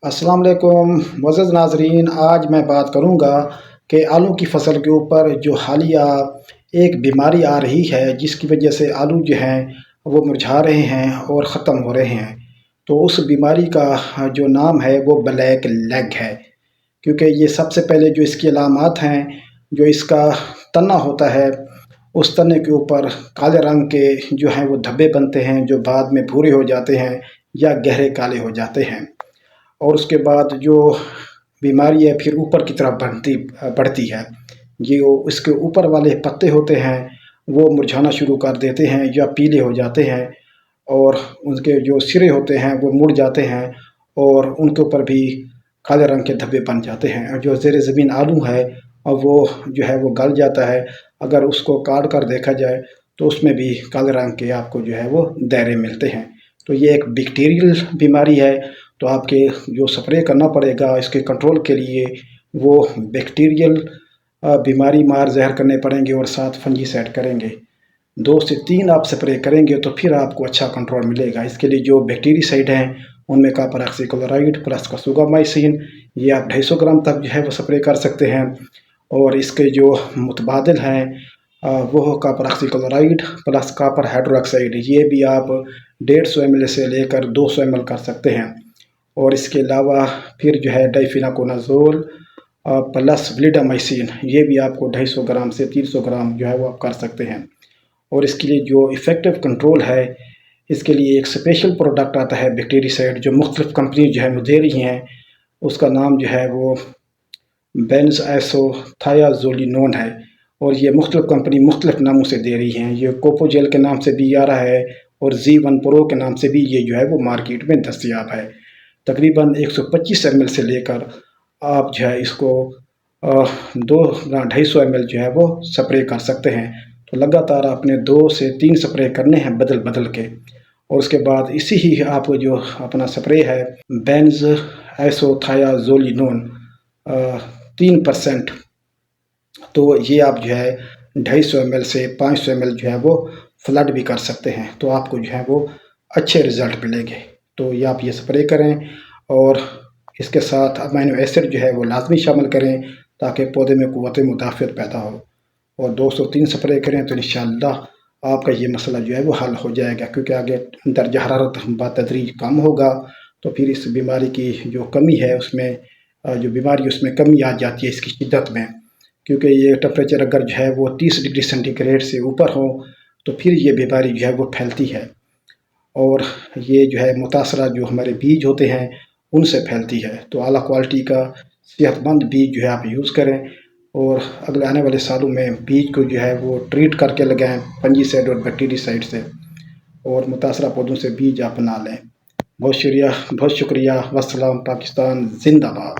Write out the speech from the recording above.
अस्सलाम वालेकुम मुअज़्ज़ज़ नाज़रीन। आज मैं बात करूंगा कि आलू की फ़सल के ऊपर जो हालिया एक बीमारी आ रही है, जिसकी वजह से आलू जो हैं वो मुरझा रहे हैं और ख़त्म हो रहे हैं। तो उस बीमारी का जो नाम है वो ब्लैक लेग है। क्योंकि ये सबसे पहले जो इसकी अलामात हैं, जो इसका तना होता है, उस तने के ऊपर काले रंग के जो हैं वो धब्बे बनते हैं, जो बाद में भूरे हो जाते हैं या गहरे काले हो जाते हैं। और उसके बाद जो बीमारी है फिर ऊपर की तरफ बढ़ती है। जो इसके ऊपर वाले पत्ते होते हैं वो मुरझाना शुरू कर देते हैं या पीले हो जाते हैं, और उनके जो सिरे होते हैं वो मुड़ जाते हैं और उनके ऊपर भी काले रंग के धब्बे बन जाते हैं। और जो ज़ेर ज़मीन आलू है और वो जो है वो गल जाता है। अगर उसको काट कर देखा जाए तो उसमें भी काले रंग के आपको जो है वो दायरे मिलते हैं। तो ये एक बैक्टीरियल बीमारी है। तो आपके जो स्प्रे करना पड़ेगा इसके कंट्रोल के लिए, वो बैक्टीरियल बीमारी मार ज़हर करने पड़ेंगे और साथ फंजीसाइड करेंगे। 2 से 3 आप स्प्रे करेंगे तो फिर आपको अच्छा कंट्रोल मिलेगा। इसके लिए जो बैक्टीरिसाइड हैं उनमें कॉपर ऑक्सीक्लोराइड प्लस कसुगामाइसिन, ये आप 250 ग्राम तक जो है वो स्प्रे कर सकते हैं। और इसके जो मुतबादिल हैं वो copper oxychloride plus copper hydroxide, ये भी आप 150 ml से लेकर 200 ml कर सकते हैं। और इसके अलावा फिर जो है डाइफिनाकोनाजोल प्लस व्लिडामाइसिन, ये भी आपको 250 ग्राम से 300 ग्राम जो है वो आप कर सकते हैं। और इसके लिए जो इफ़ेक्टिव कंट्रोल है, इसके लिए एक स्पेशल प्रोडक्ट आता है बैक्टीरिसाइड, जो मुख्तलिफ कंपनी जो है वो दे रही हैं। उसका नाम जो है वो बेंज़ाइथोथियाज़ोलिनोन है, और ये मुख्तलिफ कंपनी मुख्तलिफ नामों से दे रही हैं। ये कोपोजेल के नाम से भी आ रहा है और Z1 प्रो के नाम से भी ये जो है वो मार्केट में दस्तयाब है। तकरीबन 125 ml से लेकर आप जो है इसको 250 ml जो है वो स्प्रे कर सकते हैं। तो लगातार आपने 2 से 3 स्प्रे करने हैं बदल बदल के। और उसके बाद इसी ही आप जो अपना स्प्रे है बेंज़ाइथोथियाज़ोलिनोन 3%, तो ये आप जो है 250 ml से 500 ml जो है वो फ्लड भी कर सकते हैं। तो आपको जो है वो अच्छे रिज़ल्ट मिलेंगे। तो ये आप ये स्प्रे करें और इसके साथ अमीनो एसिड जो है वो लाजमी शामिल करें ताकि पौधे में क़ुव्वत मुदाफ़ियत पैदा हो। और 2 से 3 स्प्रे करें तो इंशाअल्लाह आपका ये मसला जो है वो हल हो जाएगा। क्योंकि आगे दर्जा हरारत बतदरीज कम होगा तो फिर इस बीमारी की जो कमी है उसमें जो बीमारी उसमें कमी आ जाती है इसकी शिद्दत में। क्योंकि ये टेम्परेचर अगर जो है वो 30 डिग्री सेंटीग्रेड से ऊपर हो तो फिर ये बीमारी जो है वो फैलती है। और ये जो है मुतासरा जो हमारे बीज होते हैं उनसे फैलती है। तो आला क्वालिटी का सेहतमंद बीज जो है आप यूज़ करें, और अगले आने वाले सालों में बीज को जो है वो ट्रीट करके लगाएं फंजीसाइड और बैक्टीरिसाइड से, और मुतासरा पौधों से बीज आप ना लें। बहुत शुक्रिया। वस्सलाम। पाकिस्तान जिंदाबाद।